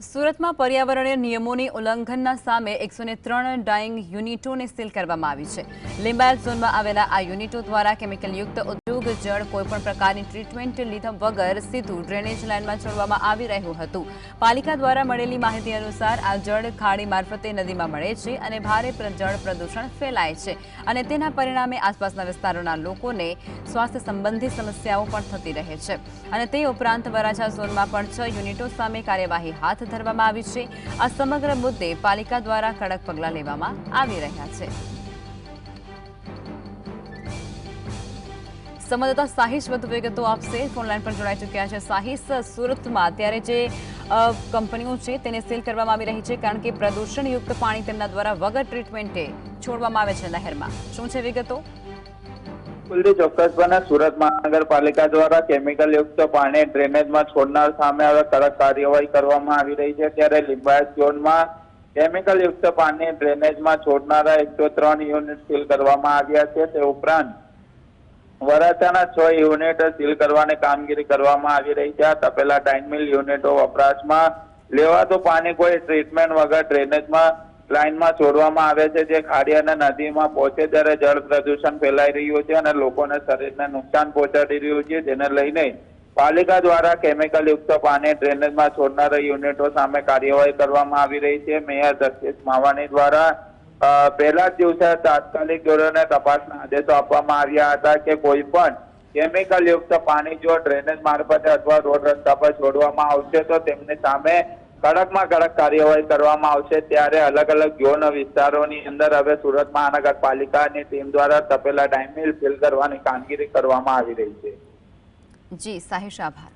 સુરતમાં પર્યાવરણીય નિયમોની ઉલ્લંઘનના સામે 103 ડાઇંગ યુનિટોને સીલ કરવામાં આવી છે। લિંબાયત ઝોનમાં આવેલા આ યુનિટો દ્વારા કેમિકલયુક્ત ઉદ્યોગ જળ કોઈપણ પ્રકારની ટ્રીટમેન્ટ લીધા વગર સીધું ડ્રેનેજ લાઇનમાં છોડવામાં આવી રહ્યું હતું। પાલિકા દ્વારા મળેલી માહિતી અનુસાર આ જળ ખાડી મારફતે નદીમાં મળે છે અને ભારે જળ પ્રદૂષણ ફેલાય છે અને તેના પરિણામે આસપાસના વિસ્તારોના લોકોને સ્વાસ્થ્ય સંબંધી સમસ્યાઓ પણ થતી રહે છે અને તે ઉપરાંત વરાછા ઝોનમાં પણ 6 યુનિટો સામે કાર્યવાહી હાથ ધરવામાં આવી છે। આ સમગ્ર મુદ્દે પાલિકા દ્વારા કડક પગલાં લેવામાં આવી રહ્યા છે। સંવાદદાતા સાહિશ વધુ વિગતો આપશે, ફોનલાઈન પર જોડાઈ ચૂક્યા છે। સાહિશ, સુરતમાં અત્યારે જે કંપનીઓ છે તેને સીલ કરવામાં આવી રહી છે કારણ કે પ્રદૂષણયુક્ત પાણી તેમના દ્વારા વગર ટ્રીટમેન્ટે છોડવામાં આવે છે નહેરમાં, શું છે વિગતો? બિલકુલ ચોક્કસપણે સુરત મહાનગરપાલિકા દ્વારા કેમિકલયુક્ત પાણી ડ્રેનેજમાં છોડનાર સામે હવે કડક કાર્યવાહી કરવામાં આવી રહી છે। ત્યારે લિંબાયત ઝોનમાં કેમિકલયુક્ત પાણી ડ્રેનેજમાં છોડનારા 103 યુનિટ સીલ કરવામાં આવ્યા છે। તે ઉપરાંત વરાછાના 6 યુનિટ સીલ કરવાની કામગીરી કરવામાં આવી રહી છે। આ તપેલા ડાઇનમિલ યુનિટો વપરાશમાં લેવાતું પાણી કોઈ ટ્રીટમેન્ટ વગર ડ્રેનેજમાં લાઇનમાં છોડવામાં આવે છે, જે ખાડી અને નદીમાં પહોંચે ત્યારે જળ પ્રદૂષણ ફેલાઈ રહ્યું છે અને લોકોને શરીરને નુકસાન પહોંચાડી રહ્યું છે। જેને લઈને પાલિકા દ્વારા કેમિકલયુક્ત પાણી ડ્રેનેજમાં છોડનારા યુનિટો સામે કાર્યવાહી કરવામાં આવી રહી છે। મેયર જગદીશ માવાણી દ્વારા પહેલા જ દિવસે તાત્કાલિક ધોરણે તપાસના આદેશો આપવામાં આવ્યા હતા કે કોઈ પણ કેમિકલયુક્ત પાણી જો ડ્રેનેજ મારફતે અથવા રોડ રસ્તા પર છોડવામાં આવશે તો તેમની સામે કડકમાં કડક કાર્યવાહી કરવામાં આવશે। ત્યારે અલગ અલગ ઝોન વિસ્તારોની અંદર હવે સુરત મહાનગરપાલિકાની ટીમ દ્વારા તપેલા ડાઇમિલ સીલ કરવાની કામગીરી કરવામાં આવી રહી છે। જી સાહિશ, આભાર।